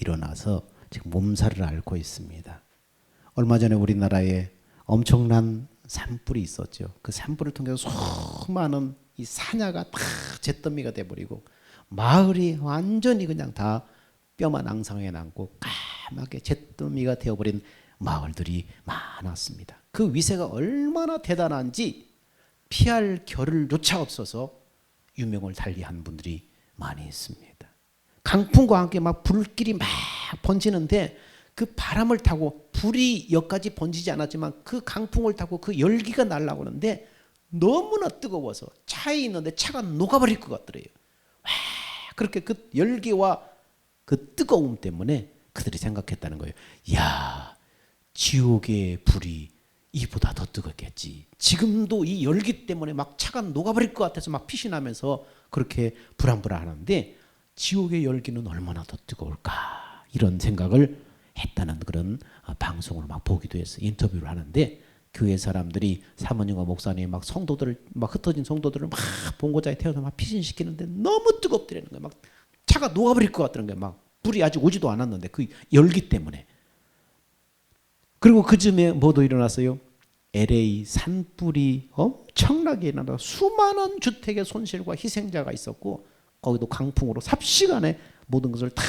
일어나서 지금 몸살을 앓고 있습니다. 얼마 전에 우리나라에 엄청난 산불이 있었죠. 그 산불을 통해서 수많은 이 산야가 다 잿더미가 돼버리고 마을이 완전히 그냥 다 뼈만 앙상하게 남고 까맣게 잿더미가 되어버린 마을들이 많았습니다. 그 위세가 얼마나 대단한지 피할 겨를조차 없어서 유명을 달리한 분들이 많이 있습니다. 강풍과 함께 막 불길이 막 번지는데 그 바람을 타고 불이 여기까지 번지지 않았지만 그 강풍을 타고 그 열기가 날아오는데 너무나 뜨거워서 차에 있는데 차가 녹아버릴 것 같더래요. 와, 그렇게 그 열기와 그 뜨거움 때문에 그들이 생각했다는 거예요. 야, 지옥의 불이 이보다 더 뜨겁겠지. 지금도 이 열기 때문에 막 차가 녹아버릴 것 같아서 막 피신 나면서 그렇게 불안불안하는데 지옥의 열기는 얼마나 더 뜨거울까, 이런 생각을 했다는 그런 방송을 막 보기도 했어요. 인터뷰를 하는데 교회 사람들이 사모님과 목사님 막 성도들을 막 흩어진 성도들을 막 본고자에 태워서 막 피신시키는데 너무 뜨겁더라는 거예요. 막 차가 녹아버릴 것 같다는 거예요. 막 불이 아직 오지도 않았는데 그 열기 때문에. 그리고 그 즈음에 뭐도 일어났어요? LA 산불이 엄청나게 일어나서 수많은 주택의 손실과 희생자가 있었고 거기도 강풍으로 삽시간에 모든 것을 다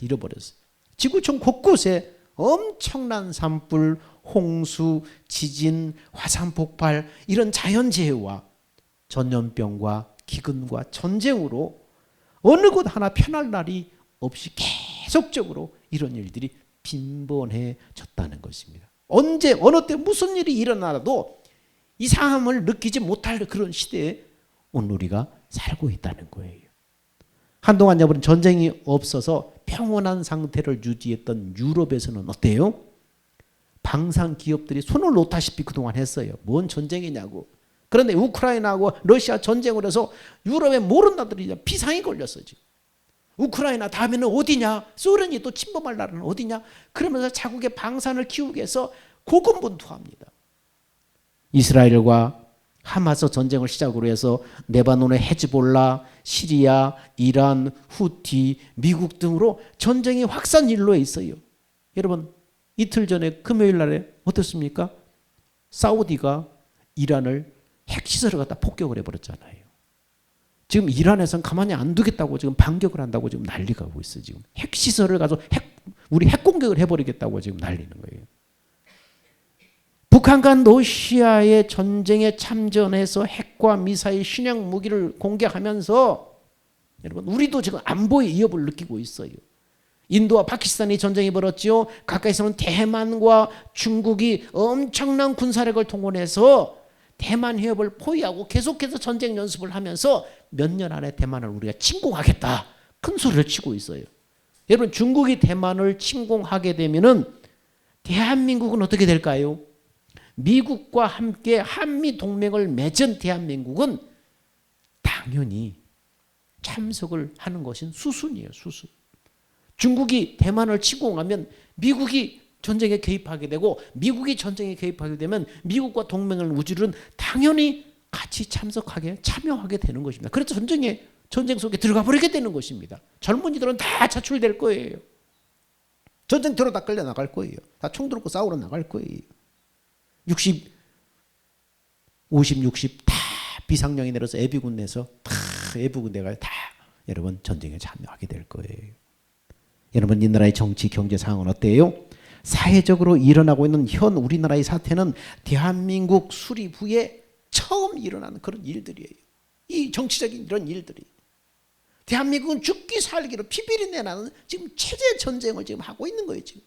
잃어버렸어요. 지구촌 곳곳에 엄청난 산불, 홍수, 지진, 화산 폭발, 이런 자연재해와 전염병과 기근과 전쟁으로 어느 곳 하나 편할 날이 없이 계속적으로 이런 일들이 빈번해졌다는 것입니다. 언제 어느 때 무슨 일이 일어나도 이상함을 느끼지 못할 그런 시대에 오늘 우리가 살고 있다는 거예요. 한동안 여러분 전쟁이 없어서 평온한 상태를 유지했던 유럽에서는 어때요? 방산 기업들이 손을 놓다시피 그동안 했어요. 뭔 전쟁이냐고. 그런데 우크라이나하고 러시아 전쟁을 해서 유럽의 모든 나라들이 비상이 걸렸어요. 지금. 우크라이나 다음에는 어디냐? 소련이 또 침범할 나라는 어디냐? 그러면서 자국의 방산을 키우기 위해서 고군분투합니다. 이스라엘과 하마스 전쟁을 시작으로 해서 레바논의 헤즈볼라, 시리아, 이란, 후티, 미국 등으로 전쟁이 확산일로에 있어요. 여러분 이틀 전에 금요일 날에 어떻습니까? 사우디가 이란을 핵시설을 갖다 폭격을 해버렸잖아요. 지금 이란에서는 가만히 안 두겠다고 지금 반격을 한다고 지금 난리가 나고 있어요. 지금 핵시설을 가서 우리 핵공격을 해버리겠다고 지금 난리는 거예요. 북한과 러시아의 전쟁에 참전해서 핵과 미사일 신형 무기를 공개하면서 여러분 우리도 지금 안보의 위협을 느끼고 있어요. 인도와 파키스탄이 전쟁이 벌었죠. 가까이서는 대만과 중국이 엄청난 군사력을 동원해서 대만 해협을 포위하고 계속해서 전쟁 연습을 하면서 몇 년 안에 대만을 우리가 침공하겠다 큰 소리를 치고 있어요. 여러분 중국이 대만을 침공하게 되면은 대한민국은 어떻게 될까요? 미국과 함께 한미 동맹을 맺은 대한민국은 당연히 참석을 하는 것은 수순이에요. 수순. 중국이 대만을 침공하면 미국이 전쟁에 개입하게 되고 미국이 전쟁에 개입하게 되면 미국과 동맹을 우주는 당연히 같이 참여하게 되는 것입니다. 그래서 전쟁 속에 들어가 버리게 되는 것입니다. 젊은이들은 다 차출될 거예요. 전쟁터로 다 끌려 나갈 거예요. 다 총 들고 싸우러 나갈 거예요. 60, 50, 60 다 비상령이 내려서 예비군 내서 다 예비군 내가 다 여러분 전쟁에 참여하게 될 거예요. 여러분 이 나라의 정치 경제 상황은 어때요? 사회적으로 일어나고 있는 현 우리나라의 사태는 대한민국 수립 후에 처음 일어나는 그런 일들이에요. 이 정치적인 이런 일들이. 대한민국은 죽기 살기로 피비린내 나는 지금 체제 전쟁을 지금 하고 있는 거예요. 지금.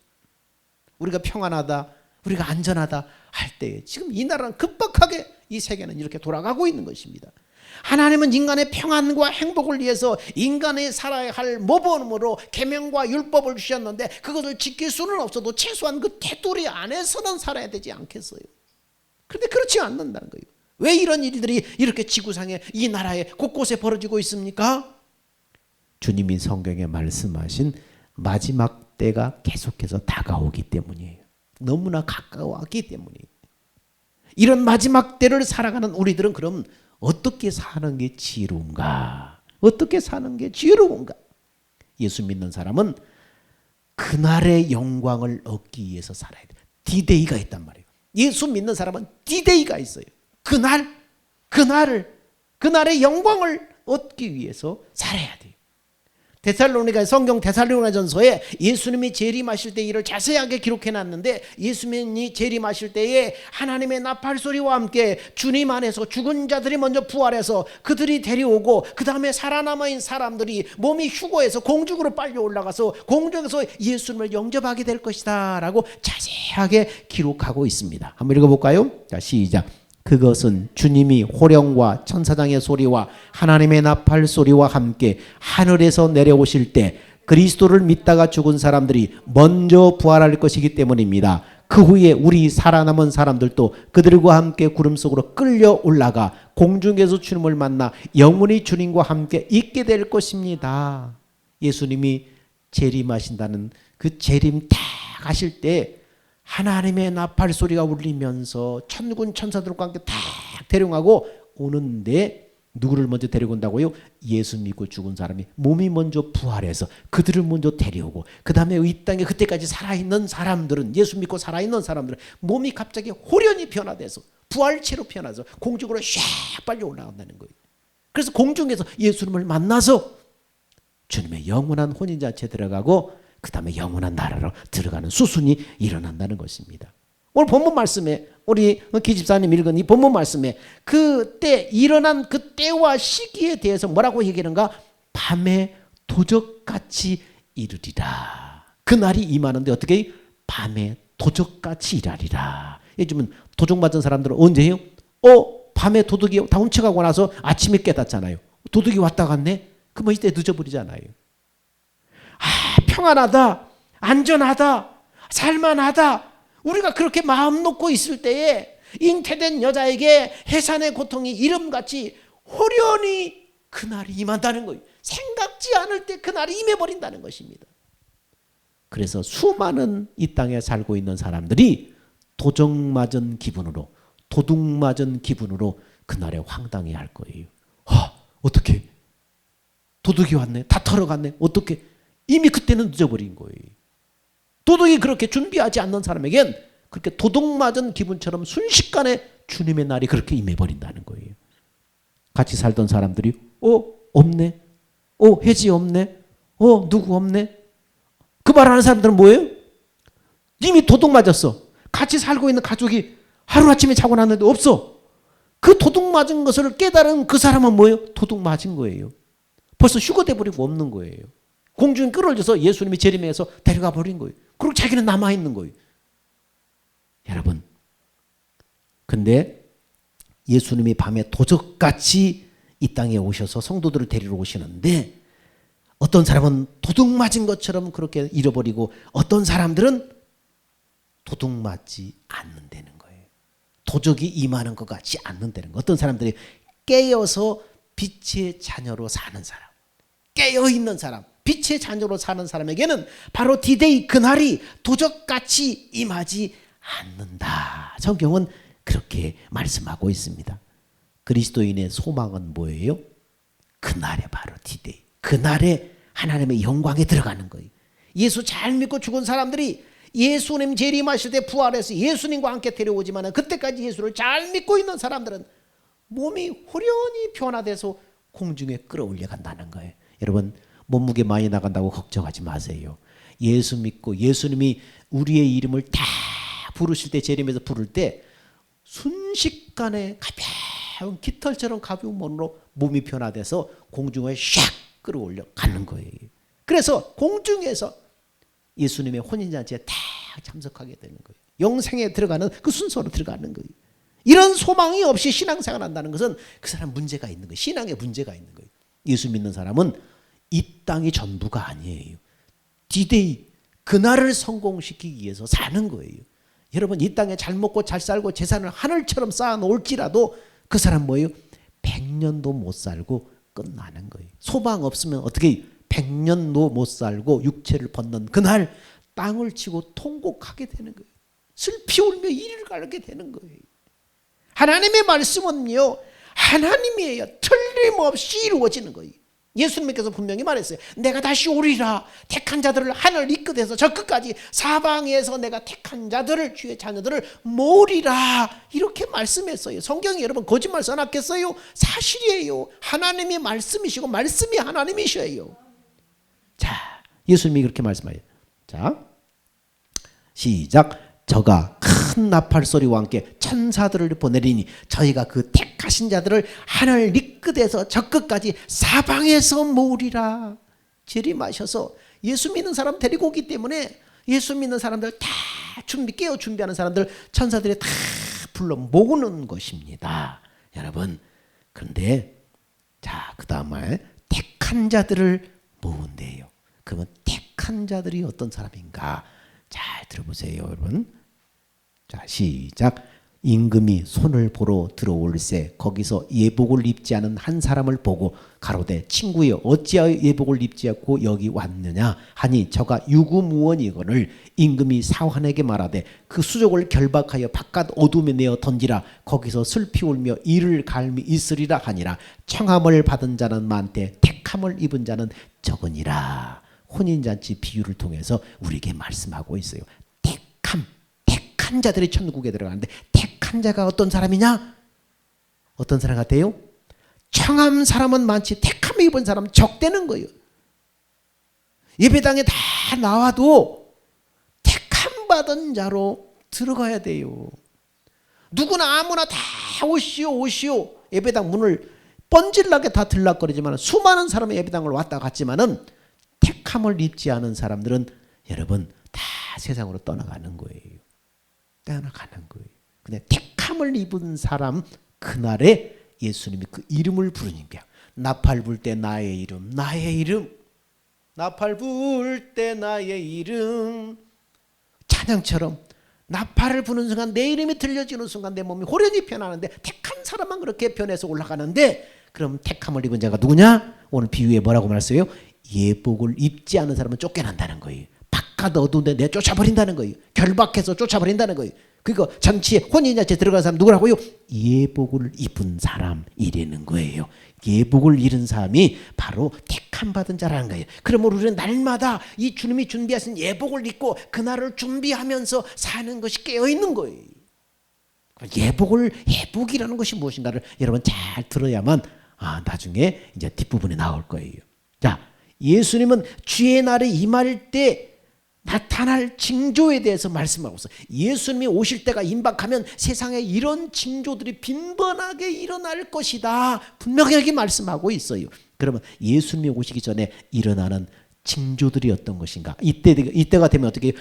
우리가 평안하다, 우리가 안전하다 할 때 지금 이 나라는 급박하게 이 세계는 이렇게 돌아가고 있는 것입니다. 하나님은 인간의 평안과 행복을 위해서 인간이 살아야 할 모범으로 계명과 율법을 주셨는데 그것을 지킬 수는 없어도 최소한 그 테두리 안에서는 살아야 되지 않겠어요? 그런데 그렇지 않는다는 거예요. 왜 이런 일들이 이렇게 지구상에 이 나라에 곳곳에 벌어지고 있습니까? 주님이 성경에 말씀하신 마지막 때가 계속해서 다가오기 때문이에요. 너무나 가까웠기 때문이에요. 이런 마지막 때를 살아가는 우리들은 그럼 어떻게 사는 게 지혜로운가? 어떻게 사는 게 지혜로운가? 예수 믿는 사람은 그날의 영광을 얻기 위해서 살아야 돼. 디데이가 있단 말이에요. 예수 믿는 사람은 디데이가 있어요. 그날의 영광을 얻기 위해서 살아야 돼요. 성경 데살로니가전서에 예수님이 재림하실 때 일을 자세하게 기록해 놨는데, 예수님이 재림하실 때에 하나님의 나팔 소리와 함께 주님 안에서 죽은 자들이 먼저 부활해서 그들이 데려오고, 그 다음에 살아남은 사람들이 몸이 휴거해서 공중으로 빨리 올라가서 공중에서 예수님을 영접하게 될 것이다 라고 자세하게 기록하고 있습니다. 한번 읽어볼까요? 자, 시작. 그것은 주님이 호령과 천사장의 소리와 하나님의 나팔 소리와 함께 하늘에서 내려오실 때 그리스도를 믿다가 죽은 사람들이 먼저 부활할 것이기 때문입니다. 그 후에 우리 살아남은 사람들도 그들과 함께 구름 속으로 끌려 올라가 공중에서 주님을 만나 영원히 주님과 함께 있게 될 것입니다. 예수님이 재림하신다는 그 재림 딱 하실 때 하나님의 나팔 소리가 울리면서 천군 천사들과 함께 다 데려가고 오는데, 누구를 먼저 데려온다고요? 예수 믿고 죽은 사람이 몸이 먼저 부활해서 그들을 먼저 데려오고, 그 다음에 이 땅에 그때까지 살아있는 사람들은, 예수 믿고 살아있는 사람들은 몸이 갑자기 호련히 변화돼서 부활체로 변화해서 공중으로 샥 빨리 올라간다는 거예요. 그래서 공중에서 예수님을 만나서 주님의 영원한 혼인잔치에 들어가고 그 다음에 영원한 나라로 들어가는 수순이 일어난다는 것입니다. 오늘 본문 말씀에, 우리 기집사님 읽은 이 본문 말씀에 그때 일어난 그 때와 시기에 대해서 뭐라고 얘기하는가? 밤에 도적같이 이르리라. 그날이 임하는데 어떻게? 밤에 도적같이 일하리라. 요즘은 도적 맞은 사람들은 언제 해요? 밤에 도둑이 다 훔쳐가고 나서 아침에 깨닫잖아요. 도둑이 왔다 갔네? 그러면 이때 늦어버리잖아요. 평안하다, 안전하다, 살만하다, 우리가 그렇게 마음 놓고 있을 때에 잉태된 여자에게 해산의 고통이 이름같이 호련히 그날이 임한다는 거예요. 생각지 않을 때 그날이 임해버린다는 것입니다. 그래서 수많은 이 땅에 살고 있는 사람들이 도적 맞은 기분으로, 도둑 맞은 기분으로 그날에 황당해할 거예요. 어떻게? 도둑이 왔네, 다 털어갔네, 어떻게? 이미 그때는 늦어버린 거예요. 도둑이 그렇게 준비하지 않는 사람에겐 그렇게 도둑 맞은 기분처럼 순식간에 주님의 날이 그렇게 임해버린다는 거예요. 같이 살던 사람들이 없네, 혜지 없네, 누구 없네. 그 말하는 사람들은 뭐예요? 이미 도둑 맞았어. 같이 살고 있는 가족이 하루아침에 자고 났는데 없어. 그 도둑 맞은 것을 깨달은 그 사람은 뭐예요? 도둑 맞은 거예요. 벌써 휴거돼 버리고 없는 거예요. 공중에 끌어올려서 예수님이 재림해서 데려가 버린 거예요. 그리고 자기는 남아있는 거예요. 여러분, 근데 예수님이 밤에 도적같이 이 땅에 오셔서 성도들을 데리러 오시는데, 어떤 사람은 도둑 맞은 것처럼 그렇게 잃어버리고, 어떤 사람들은 도둑 맞지 않는다는 거예요. 도적이 임하는 것 같지 않는다는 거예요. 어떤 사람들이 깨어서 빛의 자녀로 사는 사람, 깨어있는 사람, 빛의 자녀로 사는 사람에게는 바로 디데이, 그날이 도적같이 임하지 않는다. 성경은 그렇게 말씀하고 있습니다. 그리스도인의 소망은 뭐예요? 그날에 바로 디데이, 그날에 하나님의 영광에 들어가는 거예요. 예수 잘 믿고 죽은 사람들이 예수님 재림하실 때 부활해서 예수님과 함께 데려오지만, 그때까지 예수를 잘 믿고 있는 사람들은 몸이 호련히 변화돼서 공중에 끌어올려 간다는 거예요. 여러분, 몸무게 많이 나간다고 걱정하지 마세요. 예수 믿고 예수님이 우리의 이름을 다 부르실 때, 재림해서 부를 때 순식간에 가벼운 깃털처럼 가벼운 몸으로 몸이 변화돼서 공중에 샥 끌어올려 가는 거예요. 그래서 공중에서 예수님의 혼인잔치에 다 참석하게 되는 거예요. 영생에 들어가는 그 순서로 들어가는 거예요. 이런 소망이 없이 신앙생활 한다는 것은 그 사람 문제가 있는 거예요. 신앙에 문제가 있는 거예요. 예수 믿는 사람은 이 땅이 전부가 아니에요. 디데이, 그날을 성공시키기 위해서 사는 거예요. 여러분, 이 땅에 잘 먹고 잘 살고 재산을 하늘처럼 쌓아놓을지라도 그 사람 뭐예요? 100년도 못 살고 끝나는 거예요. 소망 없으면 어떻게 100년도 못 살고 육체를 벗는 그날 땅을 치고 통곡하게 되는 거예요. 슬피 울며 이를 갈게 되는 거예요. 하나님의 말씀은요, 하나님이에요. 틀림없이 이루어지는 거예요. 예수님께서 분명히 말했어요. 내가 다시 오리라. 택한 자들을 하늘 이끝에서 저 끝까지 사방에서 내가 택한 자들을, 주의 자녀들을 모으리라. 이렇게 말씀했어요. 성경이 여러분 거짓말 써놨겠어요? 사실이에요. 하나님이 말씀이시고 말씀이 하나님이셔요. 자, 예수님이 그렇게 말씀하세요. 자, 시작. 저가 큰 나팔 소리와 함께 천사들을 보내리니 저희가 그 택하신 자들을 하늘 이 끝에서 저 끝까지 사방에서 모으리라. 재림하셔서 예수 믿는 사람 데리고 오기 때문에 예수 믿는 사람들 다 깨어 준비하는 사람들 천사들이 다 불러 모으는 것입니다. 여러분, 그런데 자, 그 다음에 택한 자들을 모은대요. 그러면 택한 자들이 어떤 사람인가? 잘 들어보세요, 여러분. 자, 시작. 임금이 손을 보러 들어올세 거기서 예복을 입지 않은 한 사람을 보고 가로되 친구여 어찌하여 예복을 입지 않고 여기 왔느냐 하니 저가 유구무원이거늘 임금이 사환에게 말하되 그 수족을 결박하여 바깥 어둠에 내어 던지라 거기서 슬피 울며 이를 갈미 있으리라 하니라. 청함을 받은 자는 많되 택함을 입은 자는 적으니라. 혼인잔치 비유를 통해서 우리에게 말씀하고 있어요. 택한 자들이 천국에 들어가는데 택한 자가 어떤 사람이냐? 어떤 사람 같아요? 청한 사람은 많지 택함을 입은 사람은 적대는 거예요. 예배당에 다 나와도 택함 받은 자로 들어가야 돼요. 누구나 아무나 다 오시오 예배당 문을 번질나게 다 들락거리지만 수많은 사람이 예배당을 왔다 갔지만은 택함을 입지 않은 사람들은 여러분 다 세상으로 떠나가는 거예요. 떠나가는 거예요. 그냥 택함을 입은 사람 그날에 예수님이 그 이름을 부르니까 나팔 불 때 나의 이름 나팔 불 때 나의 이름 찬양처럼 나팔을 부는 순간 내 이름이 들려지는 순간 내 몸이 호련히 변하는데 택한 사람만 그렇게 변해서 올라가는데 그럼 택함을 입은 자가 누구냐? 오늘 비유에 뭐라고 말했어요? 예복을 입지 않은 사람은 쫓겨난다는 거예요. 바깥 어두운데 내 쫓아버린다는 거예요. 결박해서 쫓아버린다는 거예요. 그리고 잔치에 혼인잔치에 들어간 사람 누구라고요? 예복을 입은 사람이라는 거예요. 예복을 입은 사람이 바로 택함 받은 자라는 거예요. 그러면 우리는 날마다 이 주님이 준비하신 예복을 입고 그날을 준비하면서 사는 것이 깨어있는 거예요. 예복이라는 것이 무엇인가를 여러분 잘 들어야만 나중에 이제 뒷부분에 나올 거예요. 자, 예수님은 주의 날에 임할 때 나타날 징조에 대해서 말씀하고 있어요. 예수님이 오실 때가 임박하면 세상에 이런 징조들이 빈번하게 일어날 것이다. 분명하게 말씀하고 있어요. 그러면 예수님이 오시기 전에 일어나는 징조들이 어떤 것인가? 이때가 되면 어떻게 해요?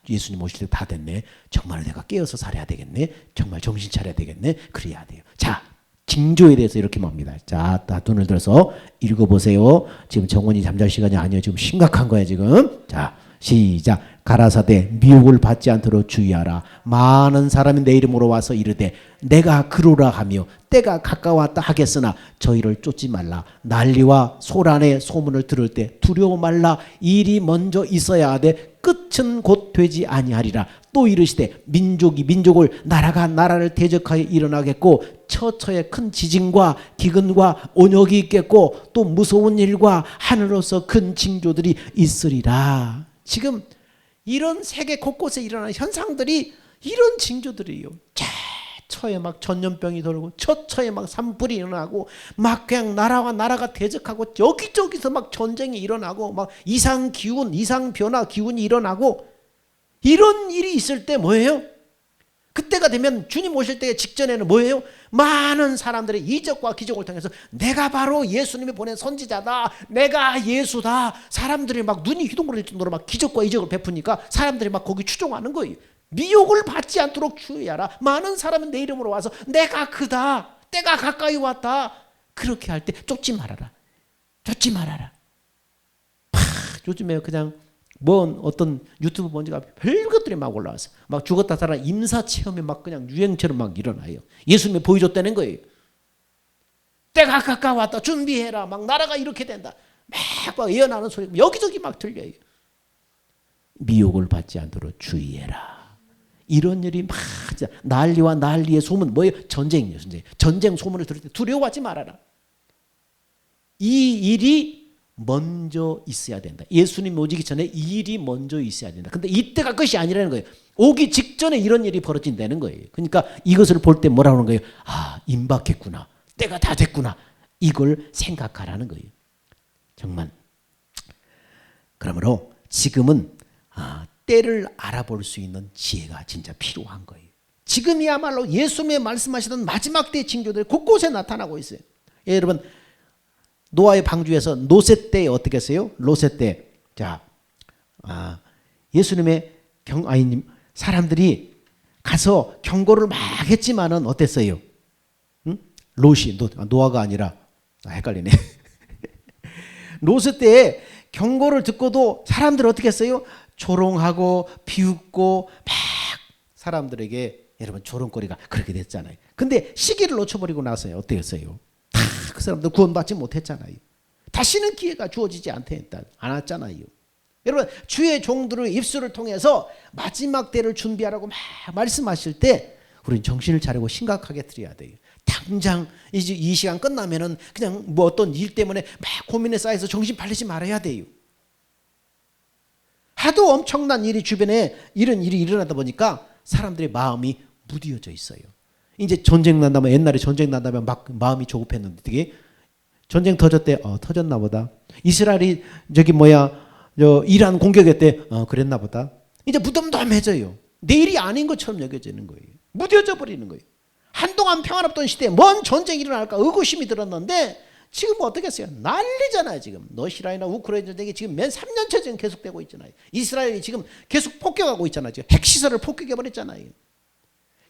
예수님 오실 때 다 됐네. 정말 내가 깨어서 살아야 되겠네. 정말 정신 차려야 되겠네. 그래야 돼요. 자, 징조에 대해서 이렇게 봅니다. 자, 다 눈을 들어서 읽어보세요. 지금 정원이 잠잘 시간이 아니에요. 지금 심각한 거야 지금. 자, 시작. 가라사대 미혹을 받지 않도록 주의하라. 많은 사람이 내 이름으로 와서 이르되 내가 그러라 하며 때가 가까웠다 하겠으나 저희를 쫓지 말라. 난리와 소란의 소문을 들을 때 두려워 말라. 일이 먼저 있어야 하되 끝은 곧 되지 아니하리라. 또 이르시되 민족이 민족을 나라가 나라를 대적하여 일어나겠고 처처에 큰 지진과 기근과 온역이 있겠고 또 무서운 일과 하늘로서 큰 징조들이 있으리라. 지금 이런 세계 곳곳에 일어나는 현상들이 이런 징조들이에요. 처에 막 전염병이 돌고 처처에 막 산불이 일어나고 막 그냥 나라와 나라가 대적하고 여기저기서 막 전쟁이 일어나고 막 이상 기운, 이상 변화 기운이 일어나고 이런 일이 있을 때 뭐예요? 그때가 되면 주님 오실 때 직전에는 뭐예요? 많은 사람들의 이적과 기적을 통해서 내가 바로 예수님이 보낸 선지자다. 내가 예수다. 사람들이 막 눈이 휘둥그레질 정도로 막 기적과 이적을 베푸니까 사람들이 막 거기 추종하는 거예요. 미혹을 받지 않도록 주의하라. 많은 사람은 내 이름으로 와서 내가 그다. 때가 가까이 왔다. 그렇게 할 때 쫓지 말아라. 쫓지 말아라. 요즘에 그냥 어떤 유튜브 뭔지가 별것들이 막 올라와서 막 죽었다 살아 임사 체험이 막 그냥 유행처럼 막 일어나요. 예수님이 보여줬다는 거예요. 때가 가까웠다. 준비해라. 막 나라가 이렇게 된다. 막 예언하는 소리 여기저기 막 들려요. 미혹을 받지 않도록 주의해라. 이런 일이 막 난리와 난리의 소문 뭐예요? 전쟁이에요. 전쟁 소문을 들을 때 두려워하지 말아라. 이 일이 먼저 있어야 된다. 예수님 오시기 전에 이 일이 먼저 있어야 된다. 근데 이때가 끝이 아니라는 거예요. 오기 직전에 이런 일이 벌어진다는 거예요. 그러니까 이것을 볼 때 뭐라고 하는 거예요? 아, 임박했구나. 때가 다 됐구나. 이걸 생각하라는 거예요. 정말. 그러므로 지금은 때를 알아볼 수 있는 지혜가 진짜 필요한 거예요. 지금이야말로 예수님의 말씀하시던 마지막 때의 징조들이 곳곳에 나타나고 있어요. 여러분, 노아의 방주에서 노세 때에 어떻게 했어요? 노세 때. 자, 예수님의 사람들이 가서 경고를 막 했지만은 어땠어요? 응? 롯이 노아가 아니라 헷갈리네. 노세 때에 경고를 듣고도 사람들 어떻게 했어요? 조롱하고 비웃고 막 사람들에게 여러분 조롱거리가 그렇게 됐잖아요. 근데 시기를 놓쳐버리고 나서요. 어땠어요? 다 그 사람들 구원받지 못했잖아요. 다시는 기회가 주어지지 않았잖아요. 여러분, 주의 종들의 입술을 통해서 마지막 때를 준비하라고 막 말씀하실 때 우리는 정신을 차리고 심각하게 드려야 돼요. 당장 이제 이 시간 끝나면은 그냥 뭐 어떤 일 때문에 막 고민에 쌓여서 정신 팔리지 말아야 돼요. 하도 엄청난 일이 주변에 이런 일이 일어나다 보니까 사람들의 마음이 무디어져 있어요. 이제 전쟁 난다면 옛날에 전쟁 난다면 막 마음이 조급했는데 되게 전쟁 터졌대. 터졌나 보다. 이스라엘이 이란 공격했대. 그랬나 보다. 이제 무덤덤해져요. 내일이 아닌 것처럼 여겨지는 거예요. 무뎌져 버리는 거예요. 한동안 평화롭던 시대에 뭔 전쟁이 일어날까 의구심이 들었는데 지금 어떻게 했어요? 난리잖아요. 지금 러시아나 우크라이나 전쟁이 지금 몇 3년째 지금 계속되고 있잖아요. 이스라엘이 지금 계속 폭격하고 있잖아요. 지금 핵시설을 폭격해 버렸잖아요.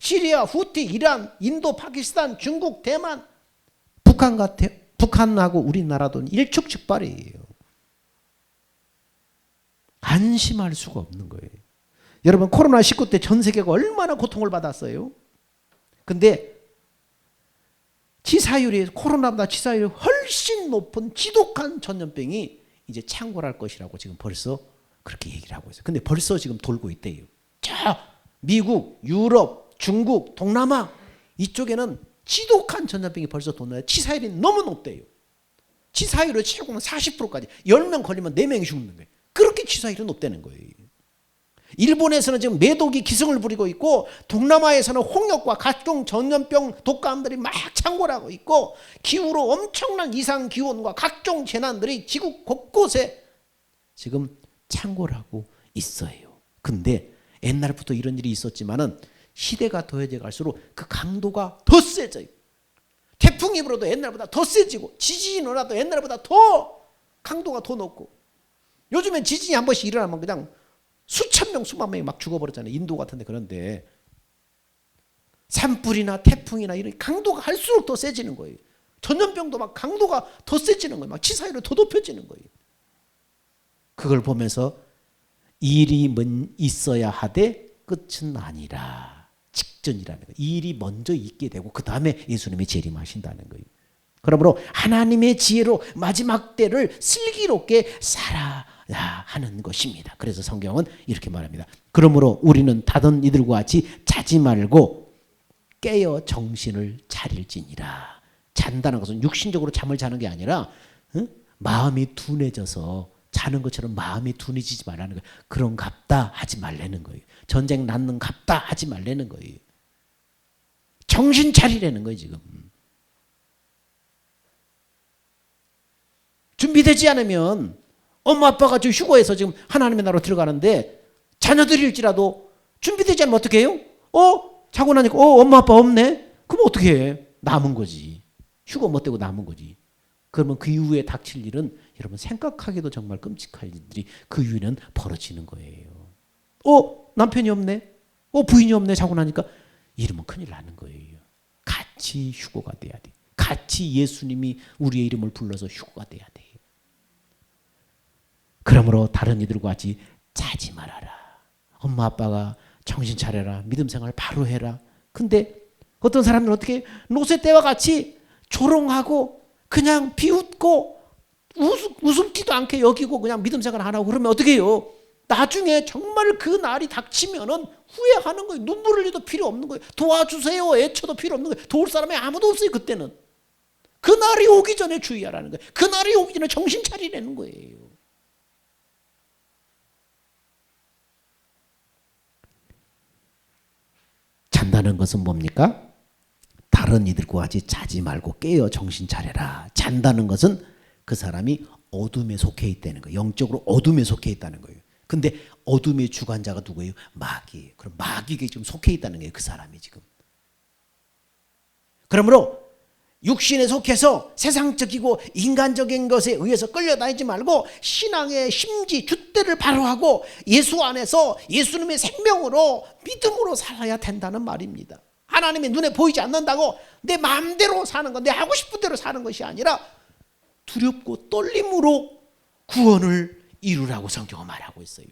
시리아, 후티, 이란, 인도, 파키스탄, 중국, 대만, 북한 같아요. 북한하고 우리나라도 일촉즉발이에요. 안심할 수가 없는 거예요. 여러분, 코로나19 때 전 세계가 얼마나 고통을 받았어요. 근데 코로나보다 치사율이 훨씬 높은 지독한 전염병이 이제 창궐할 것이라고 지금 벌써 그렇게 얘기를 하고 있어요. 근데 벌써 지금 돌고 있대요. 저 미국, 유럽, 중국, 동남아 이쪽에는 지독한 전염병이 벌써 도나요. 치사율이 너무 높대요. 치사율을 최고는 40%까지 10명 걸리면 4명이 죽는 거예요. 그렇게 치사율이 높다는 거예요. 일본에서는 지금 매독이 기승을 부리고 있고 동남아에서는 홍역과 각종 전염병 독감들이 막 창궐하고 있고 기후로 엄청난 이상 기온과 각종 재난들이 지구 곳곳에 지금 창궐하고 있어요. 근데 옛날부터 이런 일이 있었지만은 시대가 더해져 갈수록 그 강도가 더 세져요. 태풍이 불어도 옛날보다 더 세지고 지진이 일어나도 옛날보다 더 강도가 더 높고 요즘엔 지진이 한 번씩 일어나면 그냥 수천 명 수만 명이 막 죽어버렸잖아요. 인도 같은데. 그런데 산불이나 태풍이나 이런 강도가 할수록 더 세지는 거예요. 전염병도 막 강도가 더 세지는 거예요. 막 치사율이 더 높여지는 거예요. 그걸 보면서 일이 있어야 하되 끝은 아니라 직전이라는 거예요. 일이 먼저 있게 되고 그 다음에 예수님이 재림하신다는 거예요. 그러므로 하나님의 지혜로 마지막 때를 슬기롭게 살아야 하는 것입니다. 그래서 성경은 이렇게 말합니다. 그러므로 우리는 다른 이들과 같이 자지 말고 깨어 정신을 차릴지니라. 잔다는 것은 육신적으로 잠을 자는 게 아니라 마음이 둔해져서 자는 것처럼 마음이 둔해지지 말라는 거예요. 그런 갑다 하지 말라는 거예요. 전쟁 낳는 갑다 하지 말라는 거예요. 정신 차리라는 거예요. 지금 준비되지 않으면 엄마 아빠가 지금 휴거해서 지금 하나님의 나라로 들어가는데 자녀들일지라도 준비되지 않으면 어떻게 해요? 자고 나니까 엄마 아빠 없네? 그럼 어떻게 해? 남은 거지. 휴거 못 되고 남은 거지. 그러면 그 이후에 닥칠 일은 여러분 생각하기도 정말 끔찍한 일들이 그 이후에는 벌어지는 거예요. 남편이 없네? 부인이 없네? 자고 나니까 이러면 큰일 나는 거예요. 같이 휴거가 돼야 돼. 같이 예수님이 우리의 이름을 불러서 휴거가 돼야 돼. 그러므로 다른 이들과 같이 자지 말아라. 엄마 아빠가 정신 차려라. 믿음 생활 바로 해라. 근데 어떤 사람들은 어떻게 노세 때와 같이 조롱하고 그냥 비웃고 웃음지도 않게 여기고 그냥 믿음 생활 안 하고 그러면 어떻게 해요? 나중에 정말 그 날이 닥치면은 후회하는 거예요. 눈물 흘리도 필요 없는 거예요. 도와주세요. 애쳐도 필요 없는 거예요. 도울 사람이 아무도 없어요. 그때는. 그날이 오기 전에 주의하라는 거예요. 그날이 오기 전에 정신 차리라는 거예요. 잔다는 것은 뭡니까? 다른 이들과 같이 자지 말고 깨어 정신 차려라. 잔다는 것은 그 사람이 어둠에 속해 있다는 거예요. 영적으로 어둠에 속해 있다는 거예요. 근데 어둠의 주관자가 누구예요? 마귀예요. 그럼 마귀에게 지금 속해 있다는 거예요. 그 사람이 지금. 그러므로 육신에 속해서 세상적이고 인간적인 것에 의해서 끌려다니지 말고 신앙의 심지 줏대를 바로 하고 예수 안에서 예수님의 생명으로 믿음으로 살아야 된다는 말입니다. 하나님의 눈에 보이지 않는다고 내 마음대로 사는 것, 내 하고 싶은 대로 사는 것이 아니라 두렵고 떨림으로 구원을 이루라고 성경은 말하고 있어요.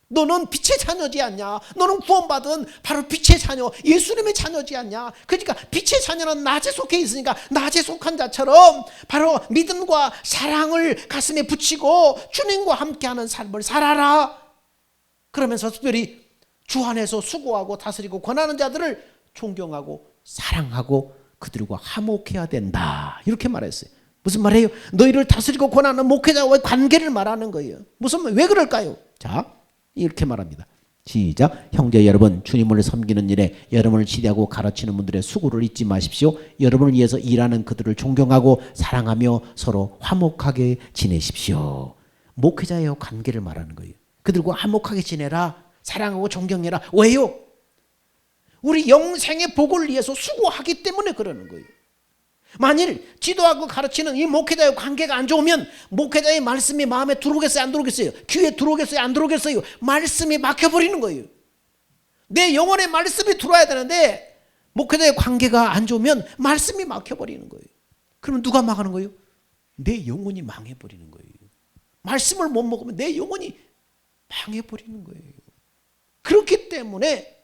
너는 빛의 자녀지 않냐? 너는 구원받은 바로 빛의 자녀, 예수님의 자녀지 않냐? 그러니까 빛의 자녀는 낮에 속해 있으니까 낮에 속한 자처럼 바로 믿음과 사랑을 가슴에 붙이고 주님과 함께하는 삶을 살아라. 그러면서 특별히 주 안에서 수고하고 다스리고 권하는 자들을 존경하고 사랑하고 그들과 화목해야 된다. 이렇게 말했어요. 무슨 말이에요? 너희를 다스리고 권하는 목회자와의 관계를 말하는 거예요. 왜 그럴까요? 자, 이렇게 말합니다. 시작. 형제 여러분, 주님을 섬기는 일에 여러분을 지대하고 가르치는 분들의 수고를 잊지 마십시오. 여러분을 위해서 일하는 그들을 존경하고 사랑하며 서로 화목하게 지내십시오. 목회자의 관계를 말하는 거예요. 그들과 화목하게 지내라. 사랑하고 존경해라. 왜요? 우리 영생의 복을 위해서 수고하기 때문에 그러는 거예요. 만일 지도하고 가르치는 이 목회자의 관계가 안 좋으면 목회자의 말씀이 마음에 들어오겠어요? 안 들어오겠어요? 귀에 들어오겠어요? 안 들어오겠어요? 말씀이 막혀버리는 거예요. 내 영혼의 말씀이 들어와야 되는데 목회자의 관계가 안 좋으면 말씀이 막혀버리는 거예요. 그러면 누가 망하는 거예요? 내 영혼이 망해버리는 거예요. 말씀을 못 먹으면 내 영혼이 망해버리는 거예요. 그렇기 때문에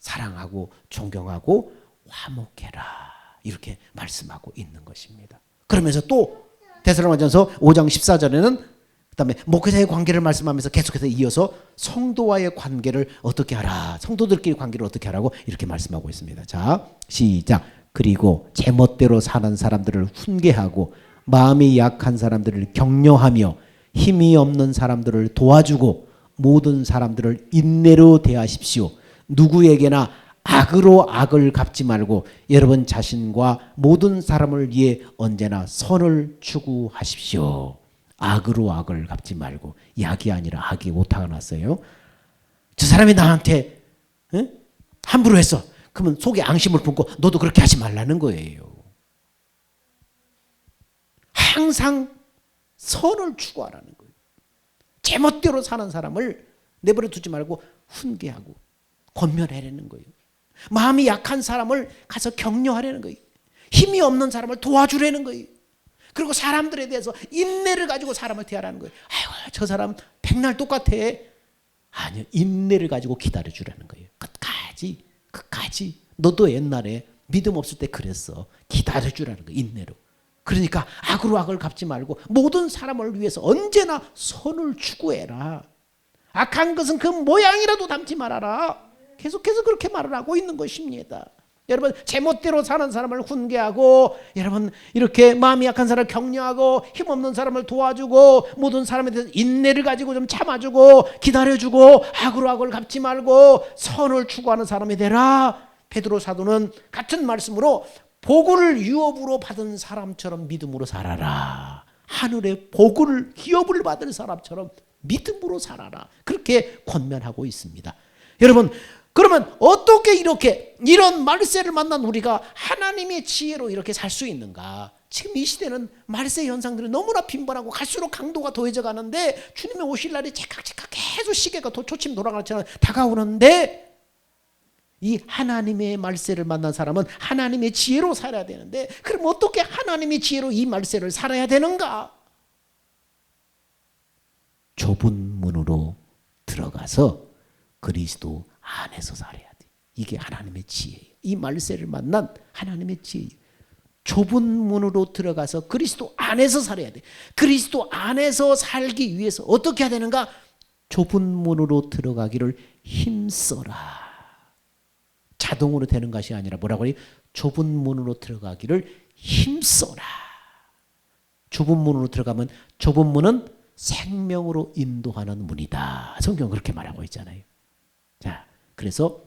사랑하고 존경하고 화목해라. 이렇게 말씀하고 있는 것입니다. 그러면서 또 데살로니가전서 5장 14절에는 그다음에 목회자의 관계를 말씀하면서 계속해서 이어서 성도와의 관계를 어떻게 하라. 성도들끼리 관계를 어떻게 하라고 이렇게 말씀하고 있습니다. 자, 시작. 그리고 제멋대로 사는 사람들을 훈계하고 마음이 약한 사람들을 격려하며 힘이 없는 사람들을 도와주고 모든 사람들을 인내로 대하십시오. 누구에게나 악으로 악을 갚지 말고 여러분 자신과 모든 사람을 위해 언제나 선을 추구하십시오. 악으로 악을 갚지 말고, 약이 아니라 악이 오타가 났어요. 저 사람이 나한테 함부로 했어. 그러면 속에 앙심을 품고 너도 그렇게 하지 말라는 거예요. 항상 선을 추구하라는 거예요. 제멋대로 사는 사람을 내버려 두지 말고 훈계하고 권면하라는 거예요. 마음이 약한 사람을 가서 격려하라는 거예요. 힘이 없는 사람을 도와주라는 거예요. 그리고 사람들에 대해서 인내를 가지고 사람을 대하라는 거예요. 아이고, 저 사람 백날 똑같아. 아니요, 인내를 가지고 기다려주라는 거예요. 끝까지. 너도 옛날에 믿음 없을 때 그랬어. 기다려주라는 거예요. 인내로. 그러니까 악으로 악을 갚지 말고 모든 사람을 위해서 언제나 선을 추구해라. 악한 것은 그 모양이라도 담지 말아라. 계속해서 그렇게 말을 하고 있는 것입니다. 여러분, 제멋대로 사는 사람을 훈계하고, 여러분 이렇게 마음이 약한 사람을 격려하고 힘없는 사람을 도와주고 모든 사람에 대해서 인내를 가지고 좀 참아주고 기다려주고 악으로 악을 갚지 말고 선을 추구하는 사람이 되라. 베드로 사도는 같은 말씀으로 복을 유업으로 받은 사람처럼 믿음으로 살아라. 하늘의 복을 기업을 받을 사람처럼 믿음으로 살아라. 그렇게 권면하고 있습니다. 여러분, 그러면 어떻게 이런 말세를 만난 우리가 하나님의 지혜로 이렇게 살 수 있는가? 지금 이 시대는 말세 현상들이 너무나 빈번하고 갈수록 강도가 더해져 가는데 주님의 오실 날이 제각제각 계속 시계가 초침 돌아가처럼 다가오는데 이 하나님의 말세를 만난 사람은 하나님의 지혜로 살아야 되는데, 그럼 어떻게 하나님의 지혜로 이 말세를 살아야 되는가? 좁은 문으로 들어가서 그리스도 안에서 살아야 돼. 이게 하나님의 지혜예요. 이 말세를 만난 하나님의 지혜예요. 좁은 문으로 들어가서 그리스도 안에서 살아야 돼. 그리스도 안에서 살기 위해서 어떻게 해야 되는가? 좁은 문으로 들어가기를 힘써라. 자동으로 되는 것이 아니라 뭐라고 해요? 좁은 문으로 들어가기를 힘써라. 좁은 문으로 들어가면 좁은 문은 생명으로 인도하는 문이다. 성경은 그렇게 말하고 있잖아요. 자, 그래서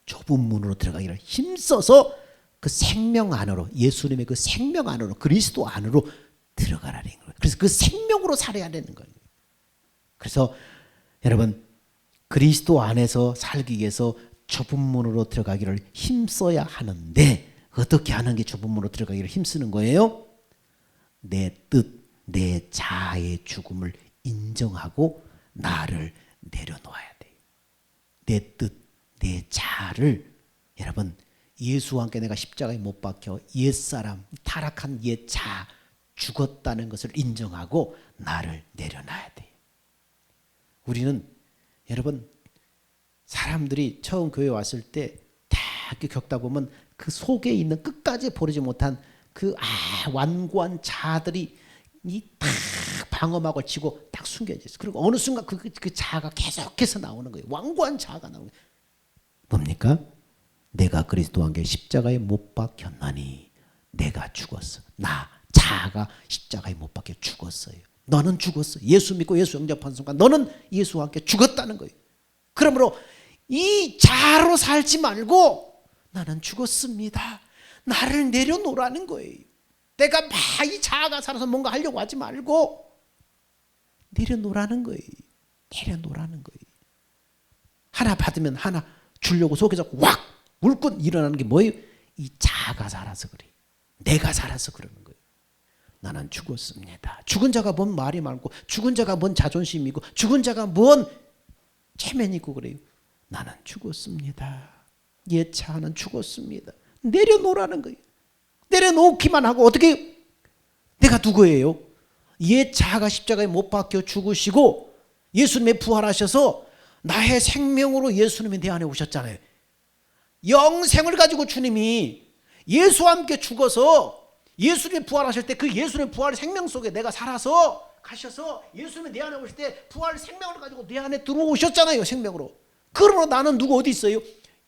좁은 문으로 들어가기를 힘써서 그 생명 안으로, 예수님의 그 생명 안으로, 그리스도 안으로 들어가라는 거예요. 그래서 그 생명으로 살아야 되는 거예요. 그래서 여러분, 그리스도 안에서 살기 위해서 좁은 문으로 들어가기를 힘써야 하는데, 어떻게 하는 게 좁은 문으로 들어가기를 힘쓰는 거예요? 내 뜻, 내 자아의 죽음을 인정하고 나를 내려놓아야 돼요. 내 뜻, 내 자아를, 여러분, 예수와 함께 내가 십자가에 못 박혀 옛사람, 타락한 옛 자아 죽었다는 것을 인정하고 나를 내려놔야 돼요. 우리는 여러분, 사람들이 처음 교회 왔을 때 다 겪다 보면 그 속에 있는 끝까지 버리지 못한 그 완고한 자아들이 딱 방어막을 치고 딱 숨겨져 있어요. 그리고 어느 순간 그 자아가 계속해서 나오는 거예요. 완고한 자아가 나오는 거예요. 뭡니까? 내가 그리스도와 함께 십자가에 못 박혔나니 내가 죽었어. 나 자아가 십자가에 못 박혀 죽었어요. 너는 죽었어. 예수 믿고 예수 영접한 순간 너는 예수와 함께 죽었다는 거예요. 그러므로 이 자아로 살지 말고 나는 죽었습니다. 나를 내려놓으라는 거예요. 내가 막 이 자아가 살아서 뭔가 하려고 하지 말고 내려놓으라는 거예요. 내려놓으라는 거예요. 하나 받으면 하나 주려고 속에서 확 울고 일어나는 게 뭐예요? 이 자아가 살아서 그래요. 내가 살아서 그러는 거예요. 나는 죽었습니다. 죽은 자가 뭔 말이 많고, 죽은 자가 뭔 자존심이 있고, 죽은 자가 뭔 체면이 있고 그래요. 나는 죽었습니다. 옛 자아는 죽었습니다. 내려놓으라는 거예요. 내려놓기만 하고 어떻게, 내가 누구예요? 옛 자아가 십자가에 못 박혀 죽으시고 예수님이 부활하셔서 나의 생명으로 예수님이 내 안에 오셨잖아요. 영생을 가지고 주님이 예수와 함께 죽어서 예수님이 부활하실 때 그 예수님의 부활 생명 속에 내가 살아서 가셔서 예수님이 내 안에 오실 때 부활 생명을 가지고 내 안에 들어오셨잖아요. 생명으로. 그러므로 나는 누구 어디 있어요?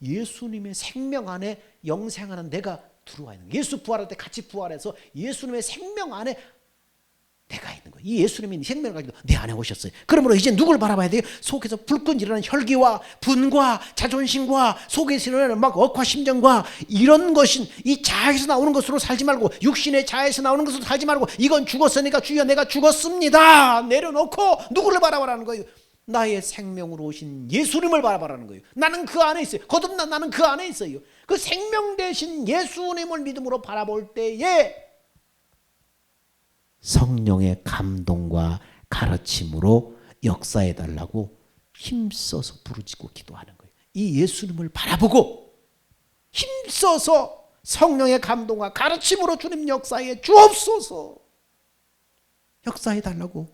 예수님의 생명 안에 영생하는 내가 들어와 있는 거예요. 예수 부활할 때 같이 부활해서 예수님의 생명 안에 내가 있는 거예요. 이 예수님이 생명을 가지고 내 안에 오셨어요. 그러므로 이제 누굴 바라봐야 돼요? 속에서 불끈 일어나는 혈기와 분과 자존심과 속에서 일어나는 막 억화심정과 이런 것인 이 자아에서 나오는 것으로 살지 말고, 육신의 자아에서 나오는 것으로 살지 말고, 이건 죽었으니까 주여 내가 죽었습니다 내려놓고 누구를 바라보라는 거예요? 나의 생명으로 오신 예수님을 바라보라는 거예요. 나는 그 안에 있어요. 거듭난 나는 그 안에 있어요. 그 생명 되신 예수님을 믿음으로 바라볼 때에 성령의 감동과 가르침으로 역사해 달라고 힘써서 부르짖고 기도하는 거예요. 이 예수님을 바라보고 힘써서 성령의 감동과 가르침으로 주님 역사에 주옵소서, 역사해 달라고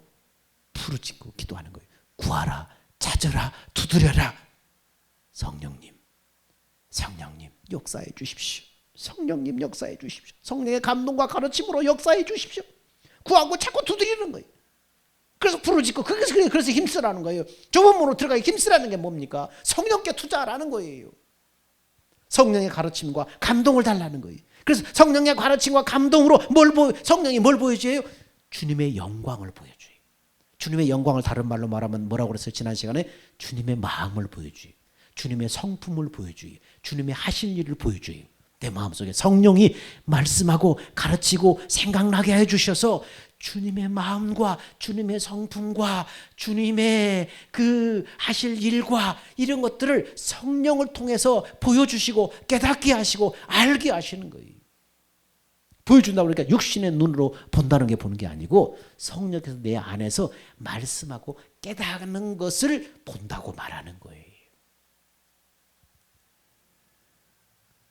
부르짖고 기도하는 거예요. 구하라, 찾으라, 두드려라. 성령님, 성령님 역사해 주십시오. 성령님 역사해 주십시오. 성령의 감동과 가르침으로 역사해 주십시오. 구하고 자꾸 두드리는 거예요. 그래서 부르짖고, 그래서 힘쓰라는 거예요. 좁은 문으로 들어가기 힘쓰라는 게 뭡니까? 성령께 투자하라는 거예요. 성령의 가르침과 감동을 달라는 거예요. 그래서 성령의 가르침과 감동으로 성령이 뭘 보여줘요? 주님의 영광을 보여줘요. 주님의 영광을 다른 말로 말하면 뭐라고 그랬어요? 지난 시간에 주님의 마음을 보여줘요. 주님의 성품을 보여줘요. 주님의 하실 일을 보여줘요. 내 마음속에 성령이 말씀하고 가르치고 생각나게 해주셔서 주님의 마음과 주님의 성품과 주님의 그 하실 일과 이런 것들을 성령을 통해서 보여주시고 깨닫게 하시고 알게 하시는 거예요. 보여준다고 그러니까 육신의 눈으로 본다는 게 보는 게 아니고 성령께서 내 안에서 말씀하고 깨닫는 것을 본다고 말하는 거예요.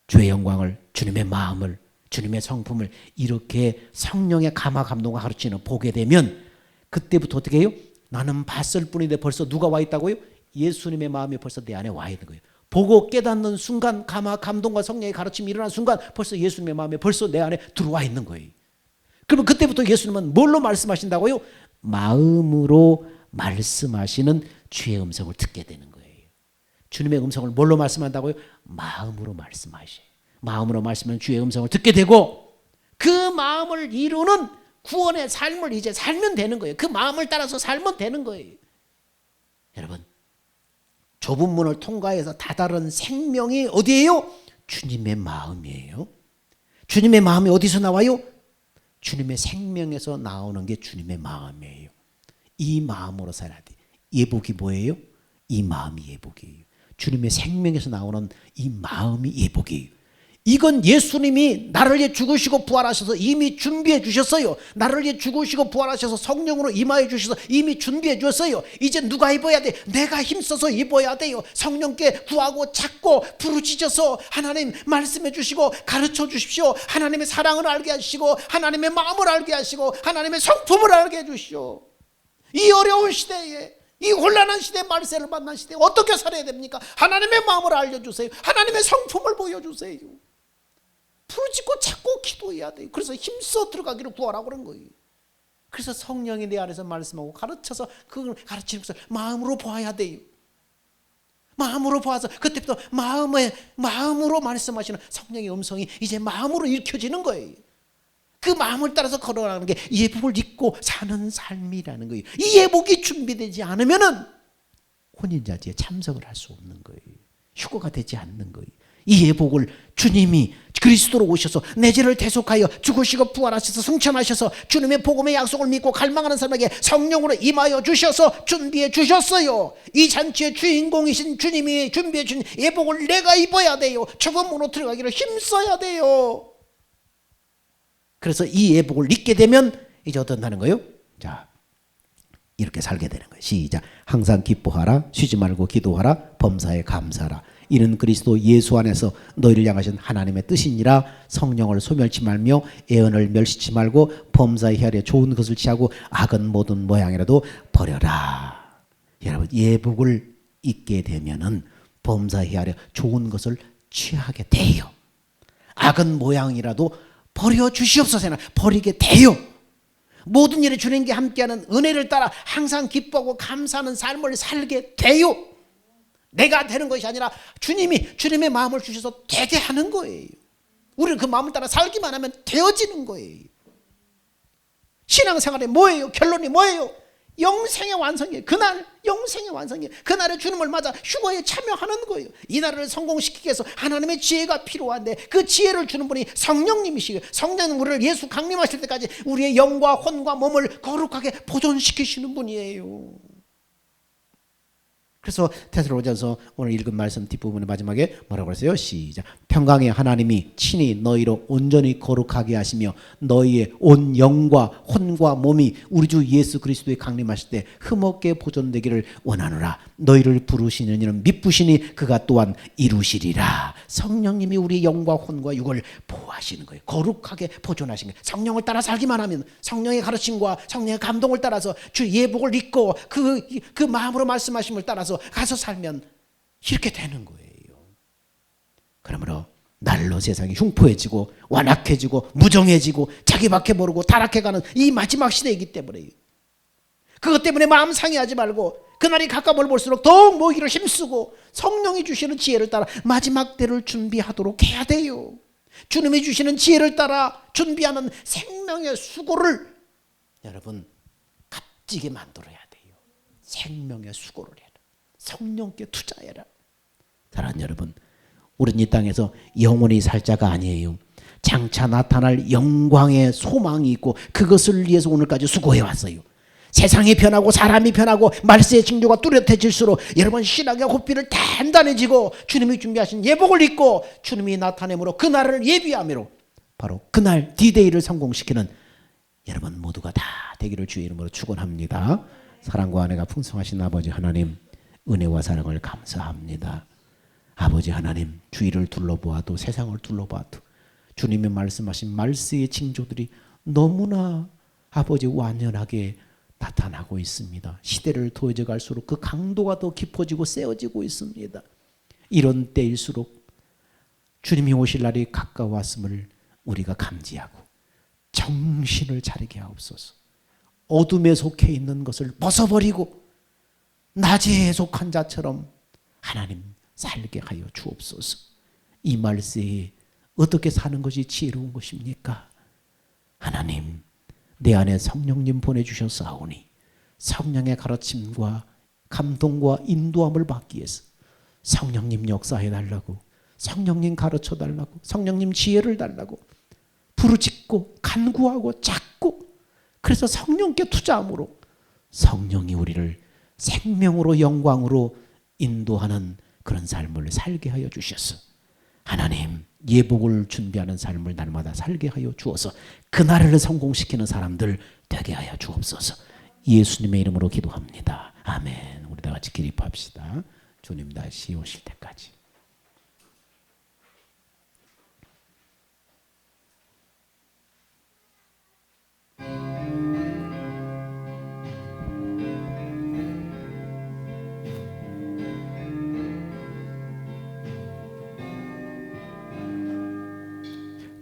주의 영광을, 주님의 마음을, 주님의 성품을 이렇게 성령의 감화 감동과 가르치는 보게 되면 그때부터 어떻게 해요? 나는 봤을 뿐인데 벌써 누가 와 있다고요? 예수님의 마음이 벌써 내 안에 와 있는 거예요. 보고 깨닫는 순간 감화 감동과 성령의 가르침이 일어난 순간 벌써 예수님의 마음이 벌써 내 안에 들어와 있는 거예요. 그러면 그때부터 예수님은 뭘로 말씀하신다고요? 마음으로 말씀하시는 주의 음성을 듣게 되는 거예요. 주님의 음성을 뭘로 말씀한다고요? 마음으로 말씀하셔요. 마음으로 말씀하면 주의 음성을 듣게 되고 그 마음을 이루는 구원의 삶을 이제 살면 되는 거예요. 그 마음을 따라서 살면 되는 거예요. 여러분, 좁은 문을 통과해서 다다른 생명이 어디예요? 주님의 마음이에요. 주님의 마음이 어디서 나와요? 주님의 생명에서 나오는 게 주님의 마음이에요. 이 마음으로 살아야 돼. 예복이 뭐예요? 이 마음이 예복이에요. 주님의 생명에서 나오는 이 마음이 예복이에요. 이건 예수님이 나를 위해 죽으시고 부활하셔서 이미 준비해 주셨어요. 나를 위해 죽으시고 부활하셔서 성령으로 임하여 주셔서 이미 준비해 주셨어요. 이제 누가 입어야 돼? 내가 힘써서 입어야 돼요. 성령께 구하고 찾고 부르짖어서 하나님 말씀해 주시고 가르쳐 주십시오. 하나님의 사랑을 알게 하시고 하나님의 마음을 알게 하시고 하나님의 성품을 알게 해 주시오. 이 어려운 시대에, 이 혼란한 시대에, 말세를 만난 시대에 어떻게 살아야 됩니까? 하나님의 마음을 알려주세요. 하나님의 성품을 보여주세요. 부르짖고 찾고 기도해야 돼요. 그래서 힘써 들어가기를 구하라고 그런 거예요. 그래서 성령이 내 안에서 말씀하고 가르쳐서 그걸 가르치는 것을 마음으로 보아야 돼요. 마음으로 보아서 그때부터 마음으로 말씀하시는 성령의 음성이 이제 마음으로 읽혀지는 거예요. 그 마음을 따라서 걸어가는 게 예복을 입고 사는 삶이라는 거예요. 이 예복이 준비되지 않으면은 혼인잔치에 참석을 할 수 없는 거예요. 휴거가 되지 않는 거예요. 이 예복을 주님이 그리스도로 오셔서 내 죄를 대속하여 죽으시고 부활하셔서 승천하셔서 주님의 복음의 약속을 믿고 갈망하는 사람에게 성령으로 임하여 주셔서 준비해 주셨어요. 이 잔치의 주인공이신 주님이 준비해 준 예복을 내가 입어야 돼요. 좁은 문으로 들어가기를 힘써야 돼요. 그래서 이 예복을 입게 되면 이제 어떤다는 거예요? 자, 이렇게 살게 되는 거예요. 시작. 항상 기뻐하라. 쉬지 말고 기도하라. 범사에 감사하라. 이는 그리스도 예수 안에서 너희를 향하신 하나님의 뜻이니라. 성령을 소멸치 말며 애언을 멸시치 말고 범사에 헤아려 좋은 것을 취하고 악은 모든 모양이라도 버려라. 여러분, 예복을 입게 되면은 범사에 헤아려 좋은 것을 취하게 돼요. 악은 모양이라도 버려 주시옵소서. 버리게 돼요. 모든 일에 주님께 함께하는 은혜를 따라 항상 기뻐하고 감사하는 삶을 살게 돼요. 내가 되는 것이 아니라 주님이 주님의 마음을 주셔서 되게 하는 거예요. 우리는 그 마음을 따라 살기만 하면 되어지는 거예요. 신앙생활에 뭐예요? 결론이 뭐예요? 영생의 완성이에요. 그날 영생의 완성이에요. 그날에 주님을 맞아 휴거에 참여하는 거예요. 이 나라를 성공시키기 위해서 하나님의 지혜가 필요한데 그 지혜를 주는 분이 성령님이시고, 성령은 우리를 예수 강림하실 때까지 우리의 영과 혼과 몸을 거룩하게 보존시키시는 분이에요. 그래서 테살로니가서 오늘 읽은 말씀 뒷부분의 마지막에 뭐라고 그랬어요? 시작. 평강의 하나님이 친히 너희로 온전히 거룩하게 하시며 너희의 온 영과 혼과 몸이 우리 주 예수 그리스도의 강림하실 때 흠없게 보존되기를 원하노라. 너희를 부르시는 이는 미쁘시니 그가 또한 이루시리라. 성령님이 우리 영과 혼과 육을 보호하시는 거예요. 거룩하게 보존하시는 거예요. 성령을 따라 살기만 하면, 성령의 가르침과 성령의 감동을 따라서 주 예복을 입고 그 마음으로 말씀하심을 따라서 가서 살면 이렇게 되는 거예요. 그러므로 날로 세상이 흉포해지고 완악해지고 무정해지고 자기밖에 모르고 타락해가는 이 마지막 시대이기 때문에, 그것 때문에 마음 상해하지 말고 그날이 가까움을 볼수록 더욱 모이기를 힘쓰고 성령이 주시는 지혜를 따라 마지막 때를 준비하도록 해야 돼요. 주님이 주시는 지혜를 따라 준비하는 생명의 수고를 여러분 값지게 만들어야 돼요. 생명의 수고를 해라. 성령께 투자해라. 사랑하는 여러분, 우리는 이 땅에서 영원히 살 자가 아니에요. 장차 나타날 영광의 소망이 있고 그것을 위해서 오늘까지 수고해 왔어요. 세상이 변하고 사람이 변하고 말세의 징조가 뚜렷해질수록 여러분 신앙의 호피를 단단해지고 주님이 준비하신 예복을 입고 주님이 나타내므로 그날을 예비함으로 바로 그날 D-Day를 성공시키는 여러분 모두가 다 되기를 주의 이름으로 축원합니다. 사랑과 은혜가 풍성하신 아버지 하나님, 은혜와 사랑을 감사합니다. 아버지 하나님, 주위를 둘러보아도 세상을 둘러보아도 주님이 말씀하신 말세의 징조들이 너무나 아버지 완연하게 나타나고 있습니다. 시대를 더해져 갈수록 그 강도가 더 깊어지고 세어지고 있습니다. 이런 때일수록 주님이 오실 날이 가까웠음을 우리가 감지하고 정신을 차리게 하옵소서. 어둠에 속해 있는 것을 벗어버리고 낮에 속한 자처럼 하나님 살게 하여 주옵소서. 이 말세에 어떻게 사는 것이 지혜로운 것입니까? 하나님, 내 안에 성령님 보내주셨사오니 성령의 가르침과 감동과 인도함을 받기 위해서 성령님 역사해 달라고, 성령님 가르쳐 달라고, 성령님 지혜를 달라고 부르짖고 간구하고 찾고, 그래서 성령께 투자함으로 성령이 우리를 생명으로 영광으로 인도하는 그런 삶을 살게 하여 주셔서 하나님, 예복을 준비하는 삶을 날마다 살게 하여 주어서 그날을 성공시키는 사람들 되게 하여 주옵소서. 예수님의 이름으로 기도합니다. 아멘. 우리 다 같이 기립합시다. 주님 다시 오실 때까지.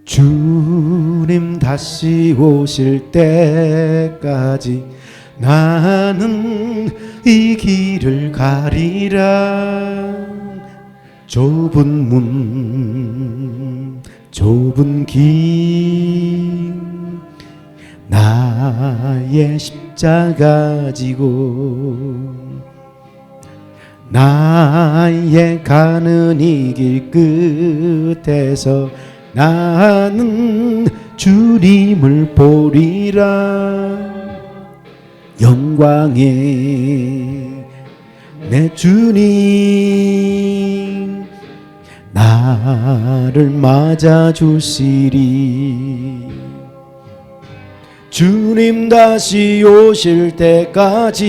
주님 다시 오실 때까지 나는 이 길을 가리라. 좁은 문, 좁은 길, 나의 십자가 지고 나의 가는 이 길 끝에서 나는 주님을 보리라. 영광의 내 주님 나를 맞아 주시리. 주님 다시 오실 때까지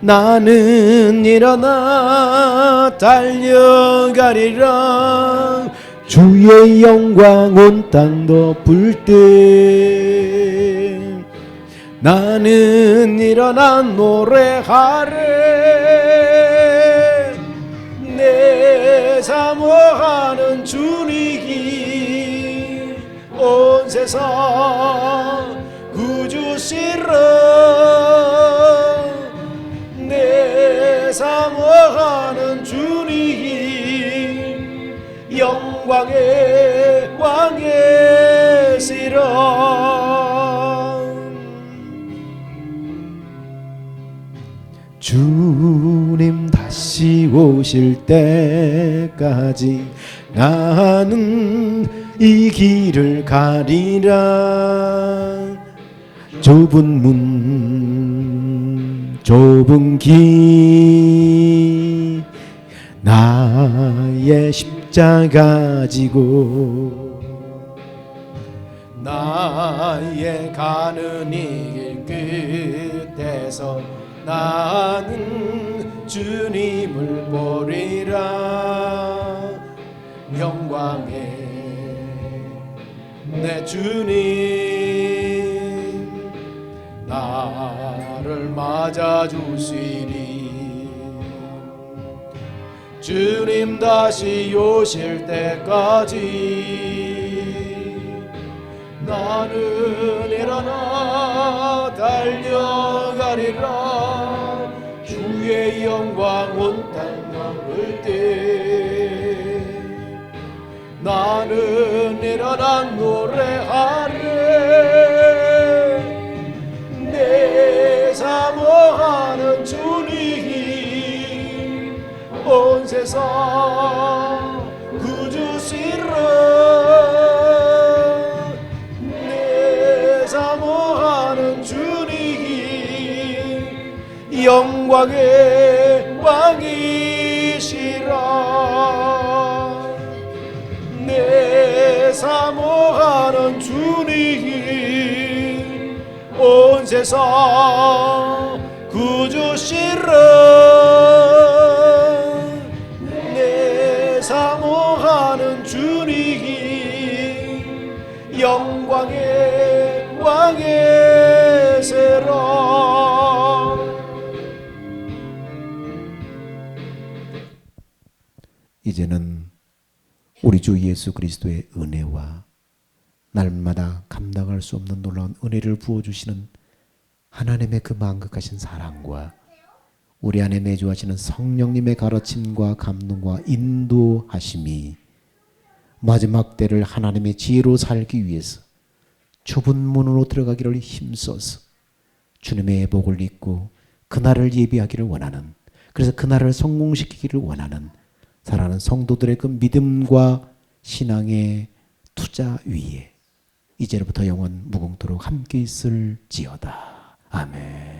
나는 일어나 달려가리라. 주의 영광 온 땅 덮을 때 나는 일어나 노래하래. 내 사모하는 주님이 온 세상 구주시라. 내 사모하는 주님 영광의 왕이시라. 주님 다시 오실 때까지 나는 이 길을 가리라. 좁은 문, 좁은 길, 나의 십자가 지고 나의 가는 이 길 끝에서 나는 주님을 보리라. 영광의 내 주님 나를 맞아 주시리. 주님 다시 오실 때까지 나는 일어나 달려가리라. 주의 영광 온 땅 덮을 때 나는 일어나 노래하래. 내 사모하는 주님 온 세상 구주시라. 내 사모하는 주님 영광의 왕이시라. 내 사모하는 주님 온 세상 구주시라. 내 사모하는 주님 영광의 왕이시라. 이제는 우리 주 예수 그리스도의 은혜와 날마다 감당할 수 없는 놀라운 은혜를 부어주시는 하나님의 그 만극하신 사랑과 우리 안에 내주하시는 성령님의 가르침과 감동과 인도하심이 마지막 때를 하나님의 지혜로 살기 위해서 좁은 문으로 들어가기를 힘써서 주님의 복을 입고 그날을 예비하기를 원하는, 그래서 그날을 성공시키기를 원하는 사랑하는 성도들의 그 믿음과 신앙의 투자 위에 이제부터 영원 무궁토록 함께 있을지어다. 아멘.